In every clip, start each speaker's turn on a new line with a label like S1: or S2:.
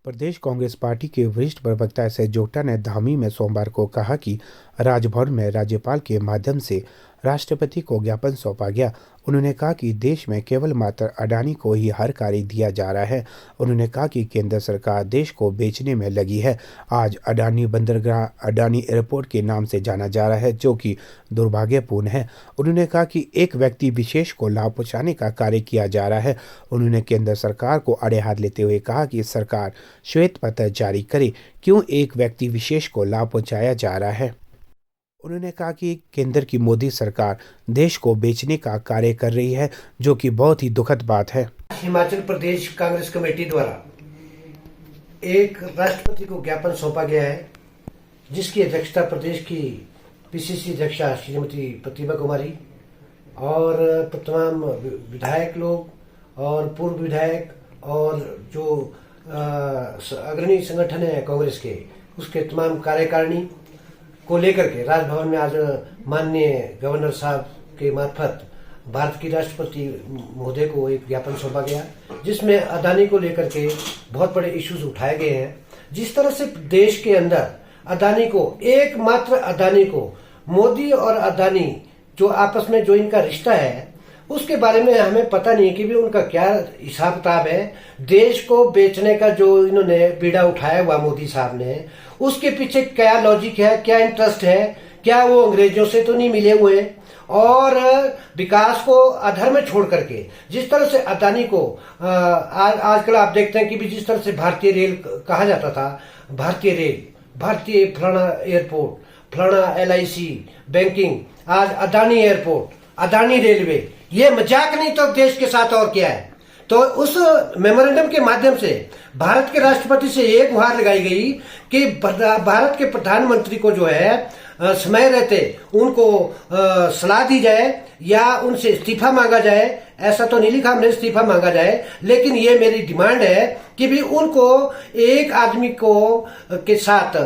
S1: प्रदेश Congress party के वरिष्ठ प्रवक्ता अजय जोटा ने धामी में सोमवार को कहा कि राजभवन में राज्यपाल के माध्यम से राष्ट्रपति को ज्ञापन सौंपा गया। उन्होंने कहा कि देश में केवल मात्र अडानी को ही हर कार्य दिया जा रहा है। उन्होंने कहा कि केंद्र सरकार देश को बेचने में लगी है। आज अडानी बंदरगाह अडानी एयरपोर्ट के नाम से जाना जा रहा है, जो कि दुर्भाग्यपूर्ण है। उन्होंने कहा कि एक व्यक्ति विशेष को लाभ पहुंचाने का कार्य किया जा रहा है। उन्होंने केंद्र सरकार को आड़े हाथ लेते हुए कहा कि सरकार श्वेत पत्र जारी करे, क्यों एक व्यक्ति विशेष को लाभ पहुंचाया जा रहा है। उन्होंने कहा कि केंद्र की मोदी सरकार देश को बेचने का कार्य कर रही है, जो कि बहुत ही दुखद बात है।
S2: हिमाचल प्रदेश कांग्रेस कमेटी द्वारा एक राष्ट्रपति को ज्ञापन सौंपा गया है, जिसकी अध्यक्षता प्रदेश की पीसीसी अध्यक्षा श्रीमती प्रतिभा कुमारी और तमाम विधायक लोग और पूर्व विधायक और जो अग्रणी संगठन है कांग्रेस के, उसके तमाम कार्यकारिणी को लेकर के राजभवन में आज माननीय गवर्नर साहब के मार्फत भारत की राष्ट्रपति महोदय को एक ज्ञापन सौंपा गया, जिसमें अदानी को लेकर के बहुत बड़े इश्यूज उठाए गए हैं। जिस तरह से देश के अंदर अदानी को, एकमात्र अदानी को, मोदी और अदानी जो आपस में जो इनका रिश्ता है, उसके बारे में हमें पता नहीं कि भी उनका क्या हिसाब किताब है। देश को बेचने का जो इन्होंने बीड़ा उठाया हुआ मोदी साहब ने, उसके पीछे क्या लॉजिक है, क्या इंटरेस्ट है, क्या वो अंग्रेजों से तो नहीं मिले हुए। और विकास को अधर में छोड़ करके जिस तरह से अदानी को आजकल आप देखते हैं कि भी जिस तरह से भारतीय रेल कहा जाता था, भारतीय रेल, भारतीय फलाना एयरपोर्ट, फलाना LIC बैंकिंग, आज अदानी एयरपोर्ट, अदानी रेलवे, ये मजाक नहीं तो देश के साथ और क्या है। तो उस मेमोरेंडम के माध्यम से भारत के राष्ट्रपति से एक गुहार लगाई गई कि भारत के प्रधानमंत्री को जो है समय रहते उनको सलाह दी जाए या उनसे इस्तीफा मांगा जाए। ऐसा तो नहीं लिखा हमने इस्तीफा मांगा जाए, लेकिन ये मेरी डिमांड है कि भी उनको एक आदमी को के साथ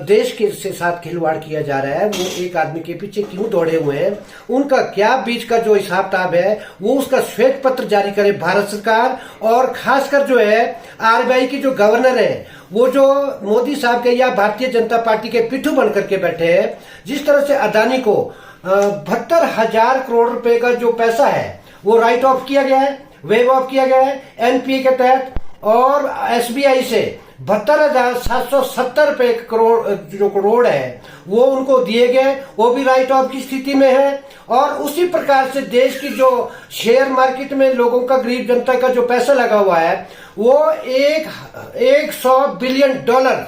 S2: देश के से साथ खिलवाड़ किया जा रहा है। वो एक आदमी के पीछे क्यों दौड़े हुए हैं, उनका क्या बीच का जो हिसाब किताब है, वो उसका श्वेत पत्र जारी करे भारत सरकार। और खासकर जो है RBI की जो गवर्नर है, वो जो मोदी साहब के या भारतीय जनता पार्टी के पिट्ठू बन करके बैठे हैं। जिस तरह से अदानी को 72,000 करोड़ रुपए का जो पैसा है वो राइट ऑफ किया गया है, वेव ऑफ किया गया है NPA के तहत, और SBI से 72,770 रुपए करोड़ है वो उनको दिए गए, वो भी राइट ऑफ की स्थिति में है। और उसी प्रकार से देश की जो शेयर मार्केट में लोगों का, गरीब जनता का जो पैसा लगा हुआ है, वो 100 बिलियन डॉलर,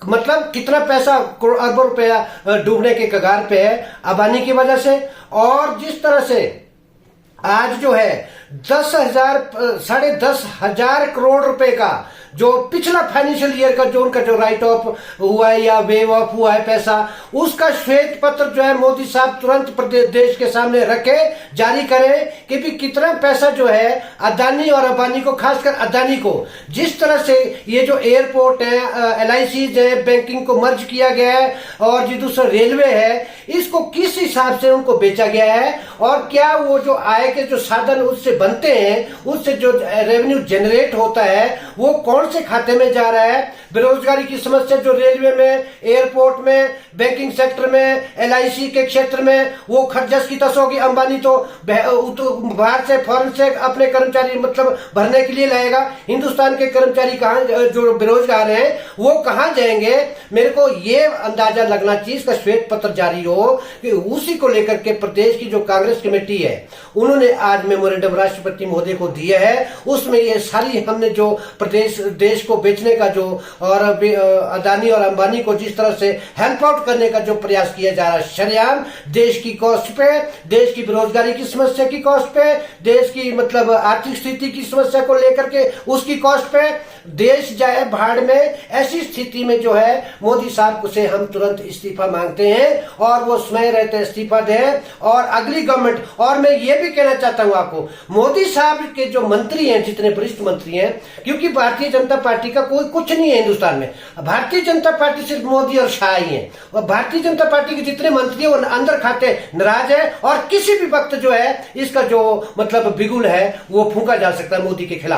S2: मतलब कितना पैसा, अरबों रुपया डूबने के कगार पे है अदानी की वजह से। और जिस तरह से आज जो है 10,000 करोड़ रुपए का जो पिछला फाइनेंशियल ईयर का जो उनका जो राइट ऑफ हुआ है या वेव ऑफ हुआ है पैसा, उसका श्वेत पत्र जो है मोदी साहब तुरंत देश के सामने रखे, जारी करें कि भी कितना पैसा जो है अदानी और अंबानी को, खासकर अदानी को, जिस तरह से ये जो एयरपोर्ट है, LIC है, बैंकिंग को मर्ज किया गया है, और जो दूसरा रेलवे है, इसको किस हिसाब से उनको बेचा गया है, और क्या वो जो आय के जो साधन उससे बनते हैं, उससे जो रेवेन्यू जनरेट होता है, वो कौन से खाते में जा रहा है। बेरोजगारी की समस्या जो रेलवे में, एयरपोर्ट में, बैंकिंग सेक्टर में, LIC के क्षेत्र में, वो खर्जस की तस होगी। अंबानी तो बाहर से, फॉरेन से अपने कर्मचारी मतलब भरने के लिए लाएगा। हिंदुस्तान के कर्मचारी कहाँ, जो बेरोजगार हैं, वो कहाँ जाएंगे। मेरे को ये अंदाजा लगना चाहिए, इसका श्वेत पत्र जारी हो कि उसी को लेकर के प्रदेश की जो कांग्रेस कमेटी है, उन्होंने आज मेमोरेंडम राष्ट्रपति महोदय को दिया है। उसमें ये सारी हमने जो देश को बेचने का जो, और अदानी और अंबानी को जिस तरह से हेल्प आउट करने का जो प्रयास किया जा रहा है शरेआम, देश की कॉस्ट पे, देश की बेरोजगारी की समस्या की कॉस्ट पे, देश की मतलब आर्थिक स्थिति की समस्या को लेकर के उसकी कॉस्ट पे, देश जाए भाड़ में। ऐसी स्थिति में जो है मोदी साहब से हम तुरंत इस्तीफा मांगते हैं और वो समय रहते इस्तीफा दें और अगली गवर्नमेंट। और मैं ये भी कहना चाहता हूं आपको, मोदी साहब के जो मंत्री हैं, जितने वरिष्ठ मंत्री हैं, क्योंकि भारतीय जनता पार्टी का कोई कुछ नहीं है हिंदुस्तान में, भारतीय जनता पार्टी सिर्फ मोदी और शाह ही है। और भारतीय जनता पार्टी के जितने मंत्री हैं वो अंदर खाते नाराज है, और किसी भी वक्त जो है इसका जो मतलब बिगुल है वो फूंका जा सकता है मोदी के खिलाफ।